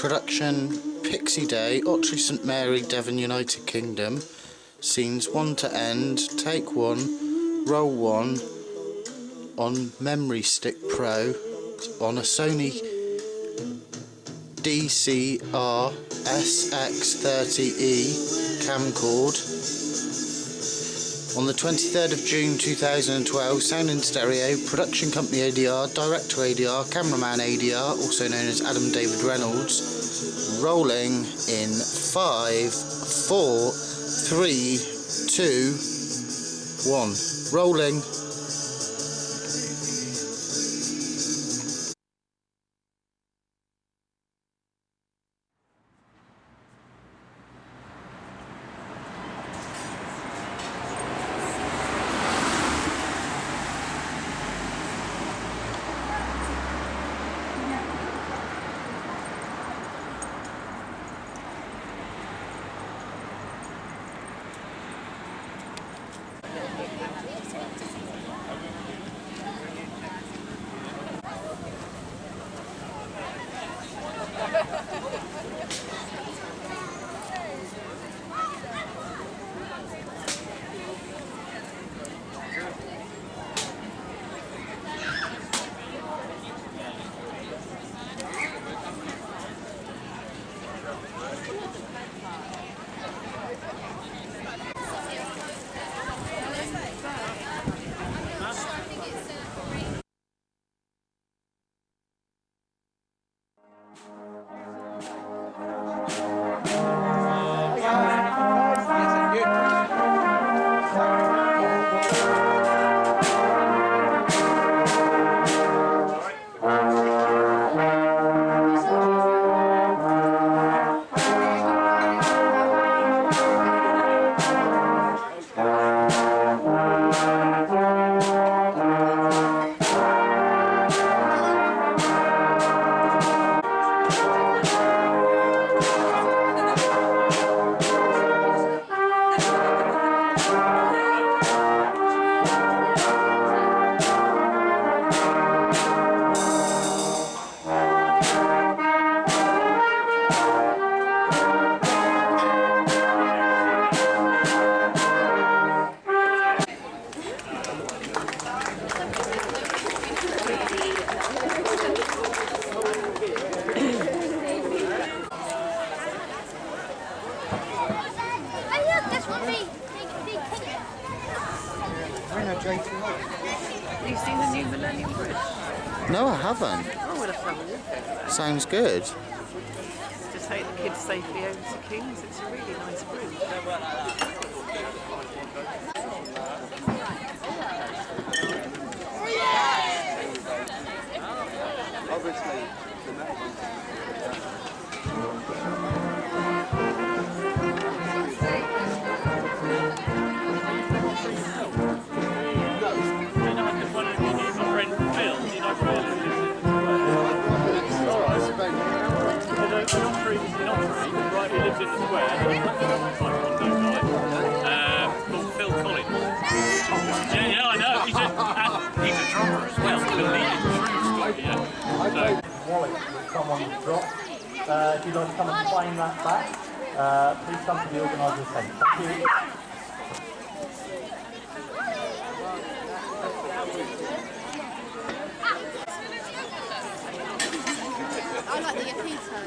Production Pixie Day, Ottery, St Mary, Devon, United Kingdom. Scenes 1 to end, take 1, roll 1 on Memory Stick Pro on a Sony DCR SX30E camcord. On the 23rd of June 2012, sound in stereo, production company ADR, director ADR, cameraman ADR, also known as Adam David Reynolds. Rolling in 5, 4, 3, 2, 1. Rolling. You've seen the new Millennium Bridge? No, I haven't. Oh, we'll have to have a walk over there. Sounds good. To take the kids safely over to Kings, it's a really nice bridge. Obviously, wallet that someone dropped. If you'd like to come and claim that back, please come to the organiser's tent. Thank you. I like the pizza.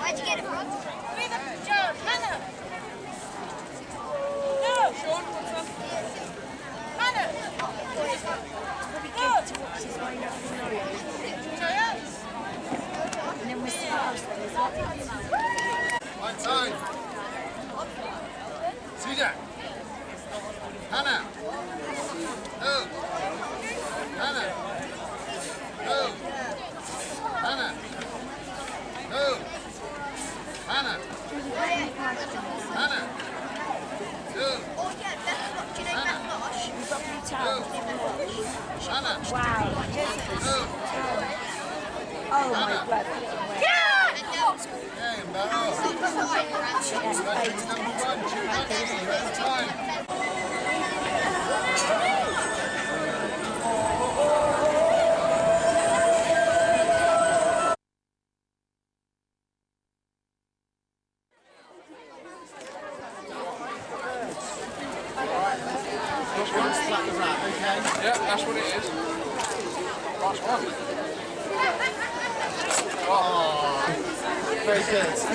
Where'd you get it from? One time. Cedar. Hannah. No. Hannah. No. Hannah. No. Hannah. Hannah. No. Hannah. Wow. No. Oh my God. Okay, Barrow. Number one, time. Yeah, that's what it is. Last one. Very good. It's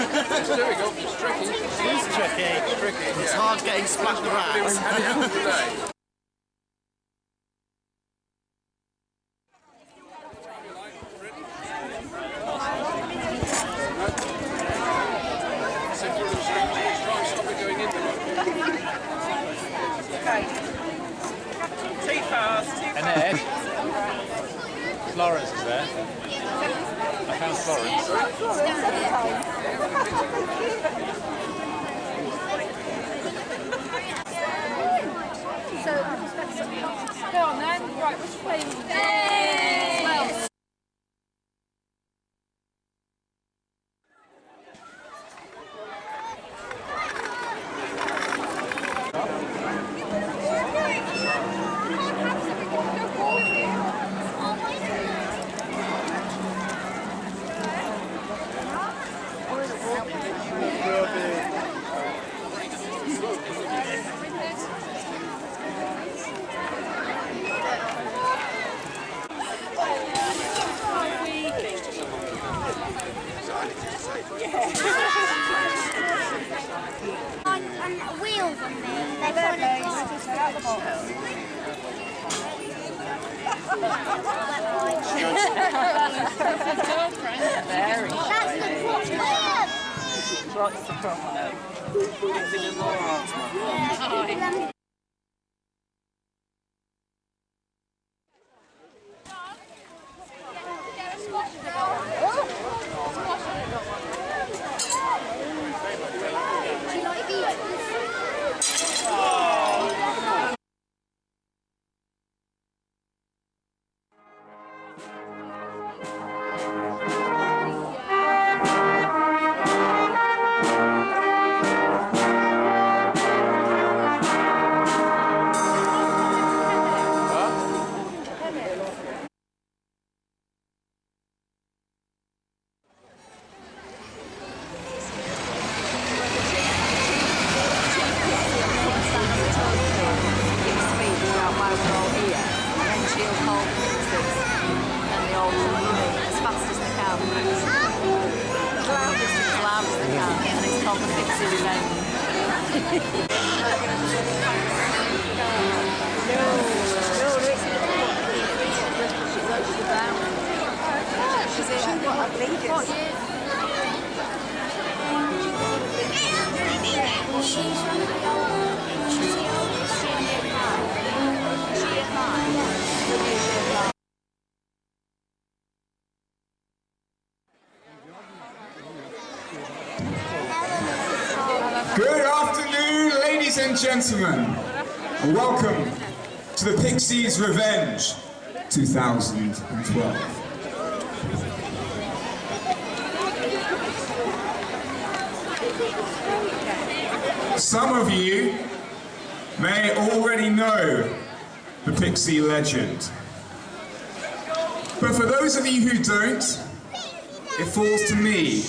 difficult, it's tricky. It is tricky. It's tricky, It's yeah. hard getting splat the rat. Had it out today. Simple instructions, try and stop it going in the road. Too fast, too And Ed, Florence is there. I found Florence. Go on then. Right, which way? Well. And wheels on there. They're kind of Out the box. Very. That's the problem. What's the problem? Do you like these? Good afternoon, ladies and gentlemen, and welcome to the Pixies' Revenge 2012. Some of you may already know the Pixie legend, but for those of you who don't, it falls to me,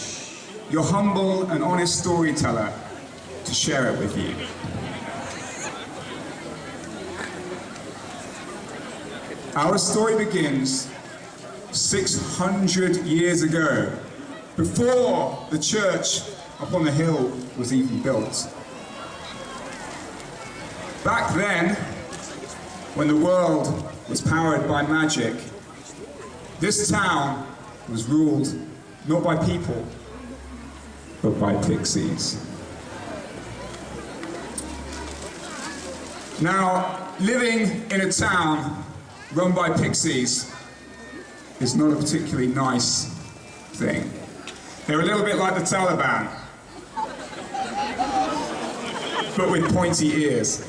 your humble and honest storyteller, to share it with you. Our story begins 600 years ago, before the church up on the hill was even built. Back then, when the world was powered by magic, this town was ruled not by people, but by pixies. Now, living in a town run by pixies is not a particularly nice thing. They're a little bit like the Taliban, but with pointy ears.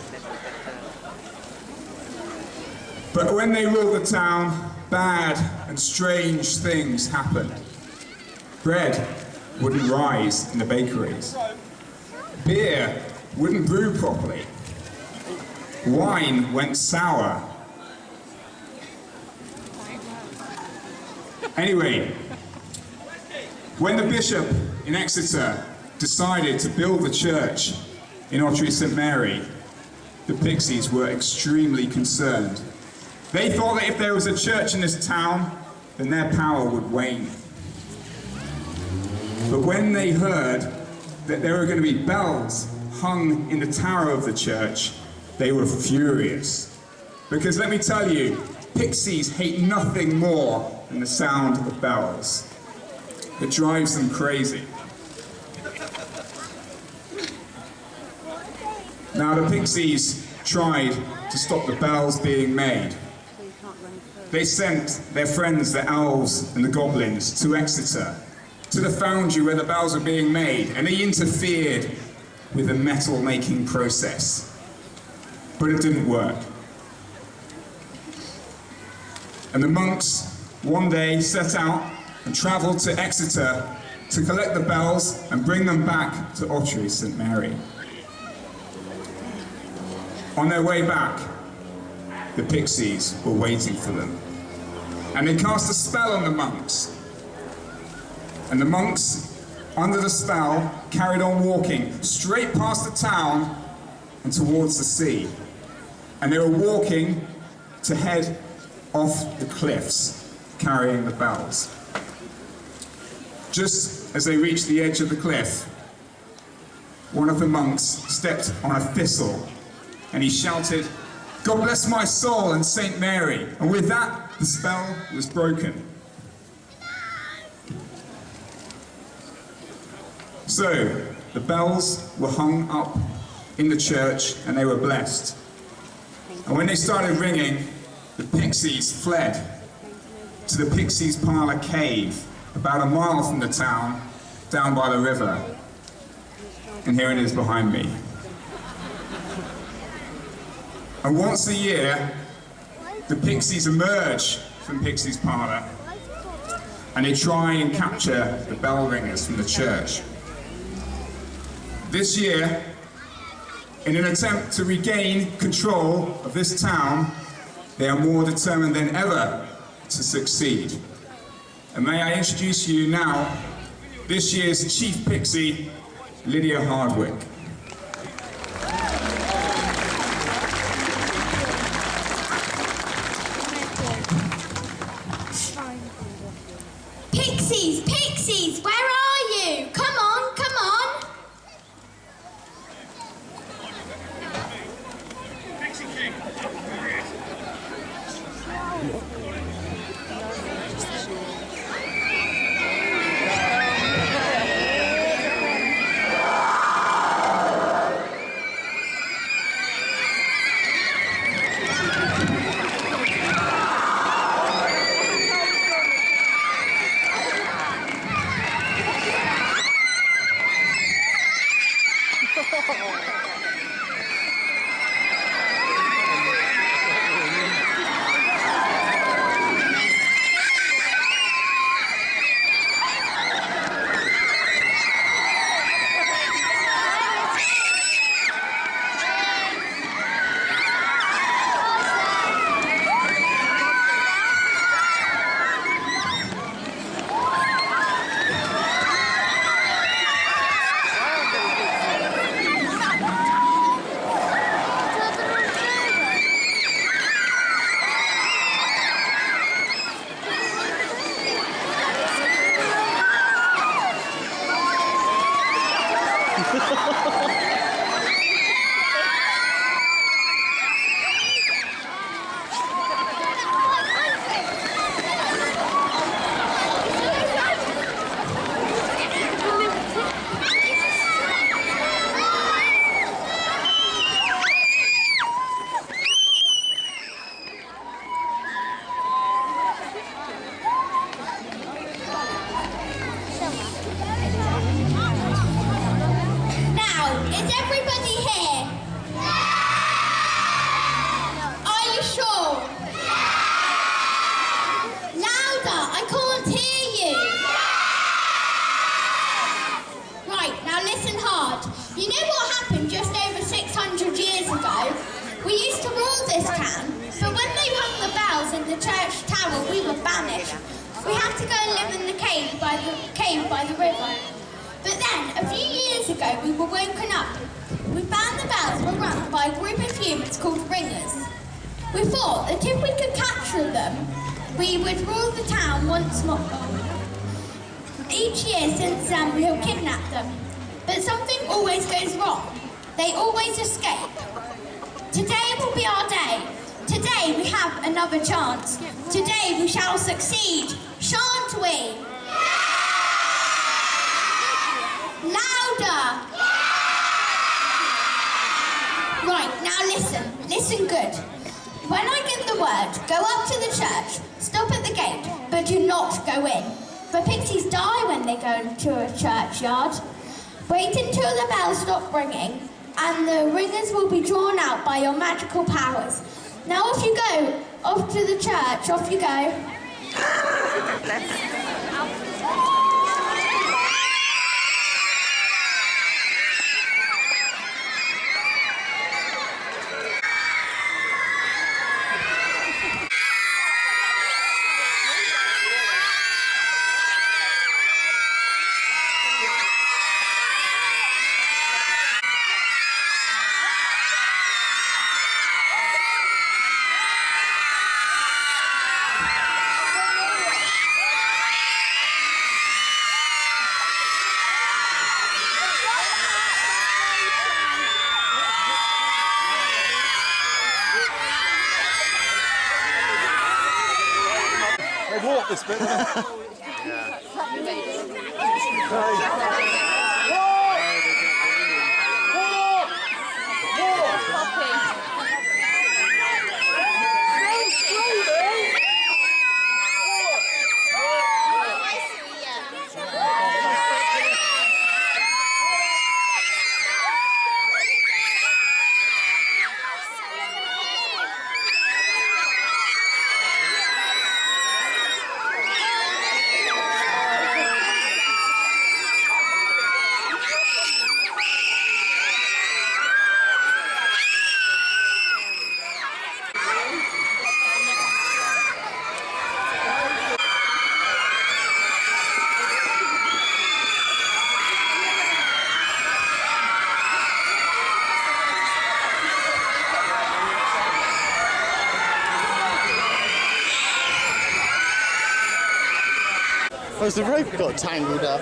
But when they ruled the town, bad and strange things happened. Bread wouldn't rise in the bakeries. Beer wouldn't brew properly. Wine went sour. Anyway, when the bishop in Exeter decided to build the church in Ottery St Mary, the pixies were extremely concerned. They thought that if there was a church in this town, then their power would wane. But when they heard that there were going to be bells hung in the tower of the church, they were furious. Because let me tell you, pixies hate nothing more than the sound of bells. It drives them crazy. Now the pixies tried to stop the bells being made. They sent their friends, the elves and the goblins, to Exeter, to the foundry where the bells were being made, and they interfered with the metal making process. But it didn't work. And the monks one day set out and travelled to Exeter to collect the bells and bring them back to Ottery St Mary. On their way back, the pixies were waiting for them. And they cast a spell on the monks. And the monks, under the spell, carried on walking straight past the town and towards the sea. And they were walking to head off the cliffs, carrying the bells. Just as they reached the edge of the cliff, one of the monks stepped on a thistle and he shouted, "God bless my soul and Saint Mary." And with that, the spell was broken. So, the bells were hung up in the church and they were blessed. And when they started ringing, the pixies fled to the Pixies' Parlour cave, about a mile from the town, down by the river. And here it is behind me. And once a year, the pixies emerge from Pixies' Parlour and they try and capture the bell ringers from the church. This year, in an attempt to regain control of this town, they are more determined than ever to succeed. And may I introduce you now, this year's Chief Pixie, Lydia Hardwick. Pixies, pixies, where are you? Come on, come on. church tower, we were banished. We had to go and live in the cave by the river. But then, a few years ago, we were woken up. We found the bells were rung by a group of humans called ringers. We thought that if we could capture them, we would rule the town once more. Each year since then, we have kidnapped them. But something always goes wrong. They always escape. Today will be our day. Today we have another chance. Today we shall succeed, shan't we? Louder! Right, now listen good. When I give the word, go up to the church, stop at the gate, but do not go in. For pixies die when they go into a churchyard. Wait until the bells stop ringing, and the ringers will be drawn out by your magical powers. Now off you go, off to the church, off you go. They walk this bit. Where's the rope got tangled up?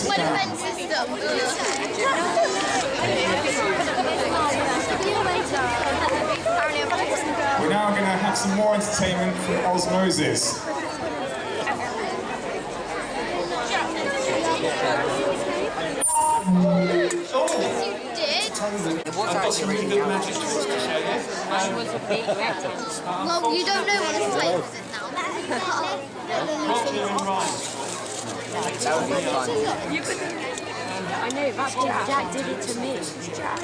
What offense system? We're now going to have some more entertainment from Osmosis. I've got some really good magic tricks to show you. Well, you don't know what his type is now. That would be fun. I know, that's Jack. Jack did it to me. Jack.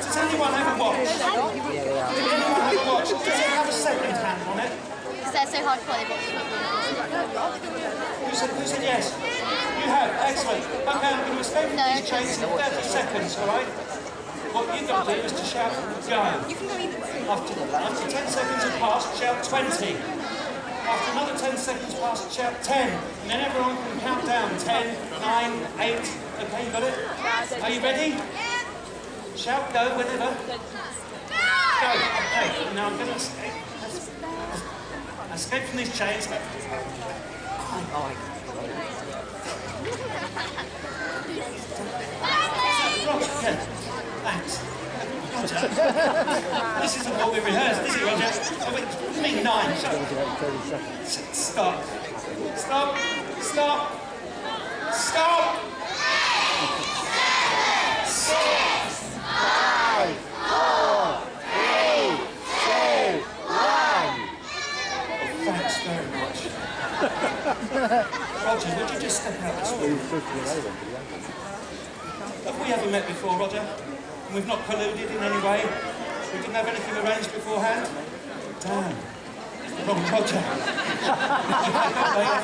Does anyone have a watch? Does anyone have a watch? Does it have a second hand on it? They're so hard to play. Who said yes? You have, excellent. Okay, I'm going to escape from these chains in 30 seconds, alright? What you've got to do is to shout, go. After 10 seconds have passed, shout 20. After another 10 seconds passed, shout 10. And then everyone can count down. 10, 9, 8. Okay, you got it? Are you ready? Shout go whenever. Go. Okay, now I'm going to escape from these chains. Roger, thanks. Roger. This isn't what we rehearsed, is it, Roger? Oh, wait, what do you mean 9? Stop. Stop. Stop. Stop. 6, 5, 4, 3, 2, 1. Thanks very much. Roger, would you just step out this way? Have we ever met before, Roger? And we've not colluded in any way? We didn't have anything arranged beforehand? Damn. Wrong Roger. I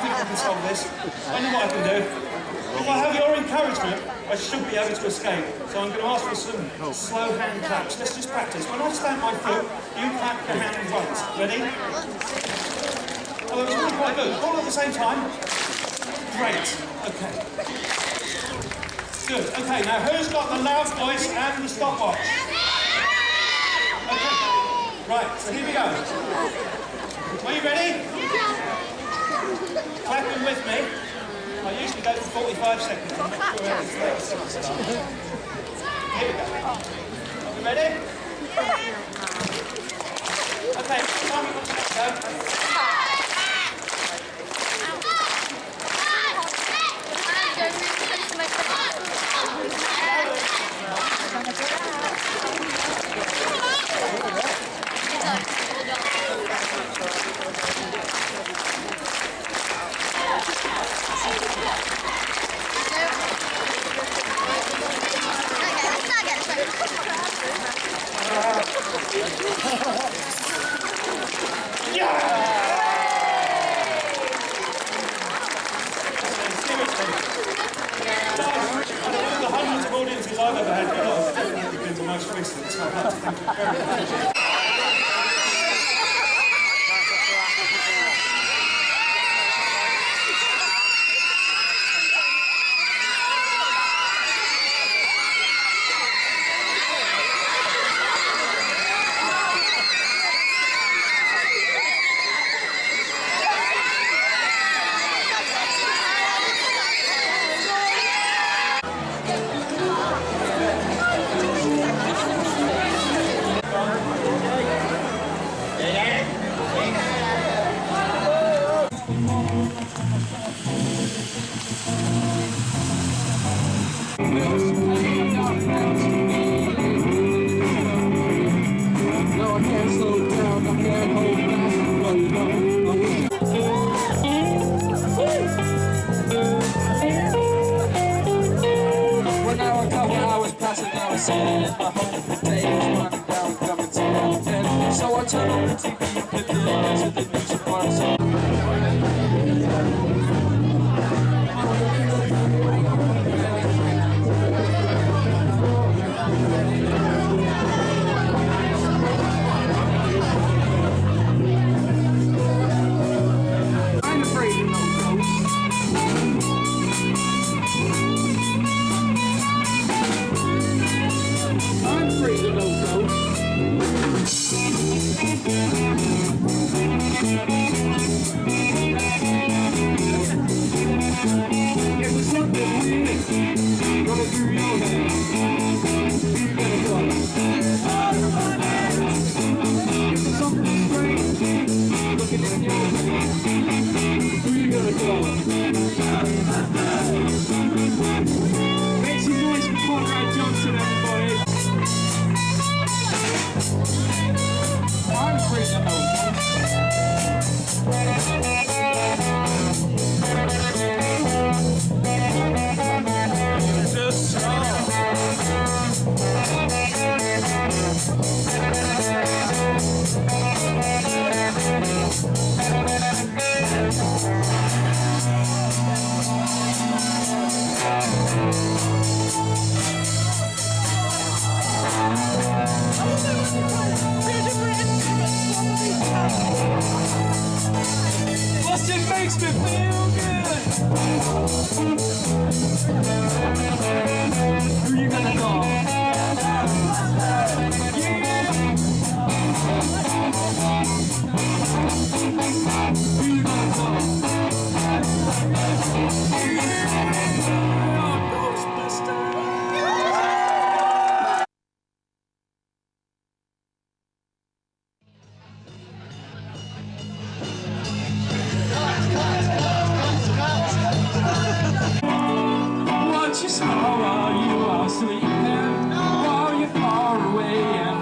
think I can solve this. I know what I can do. If I have your encouragement, I should be able to escape. So I'm going to ask for some slow hand claps. Let's just practice. When I stamp my foot, you clap your hand once. Ready? Oh, that was really quite good. All at the same time? Great. Okay. Good. Okay, now who's got the loud voice and the stopwatch? Okay. Right, so here we go. Are you ready? Clapping with me. I usually go for 45 seconds. I'm not sure how it's 30 seconds. Here we go. Are we ready? Okay, time we want to go. Audiences I've ever had, you're not definitely been the most recent, so I'd like to thank you very much.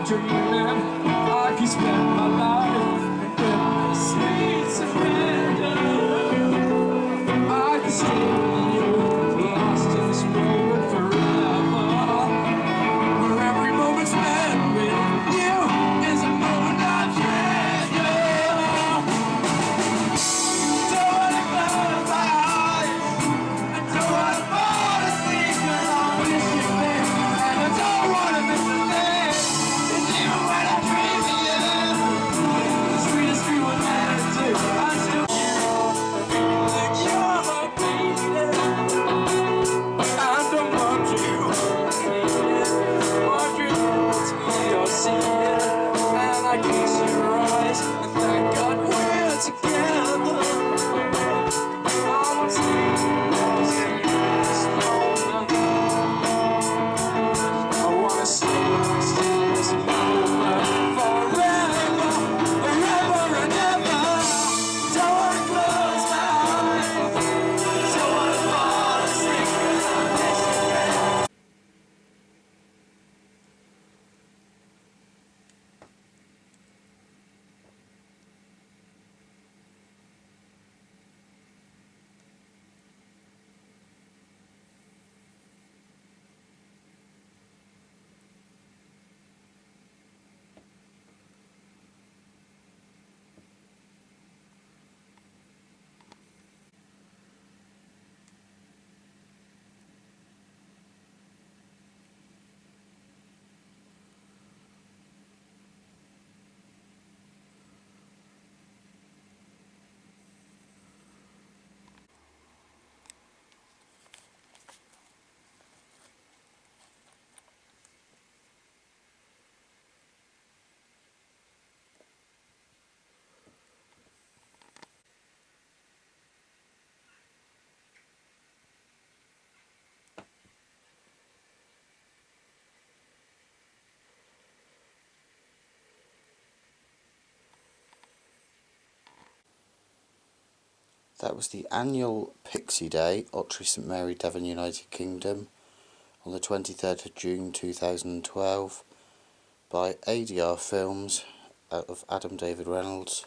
dreaming I could spend my life in sweet surrender. I could stay with you, lost in this moment forever, where every moment's spent with you is a moment I treasure. Don't wanna close my eyes, I don't wanna fall asleep, 'cause I miss you, babe, and I don't wanna miss a thing. 'Cause even when I dream of you, the sweetest dream I've ever do, I still think you're my baby. I don't want you, my dreams you're seeing, and I kiss your eyes, and thank God we're together. I want to see this moment. I wanna stay this moment forever, forever and ever. Don't wanna close my eyes, don't wanna fall asleep, 'cause I miss you. That was the annual Pixie Day, Ottery St Mary, Devon, United Kingdom, on the 23rd of June 2012 by ADR Films out of Adam David Reynolds.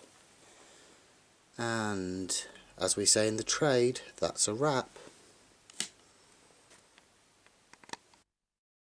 And as we say in the trade, that's a wrap.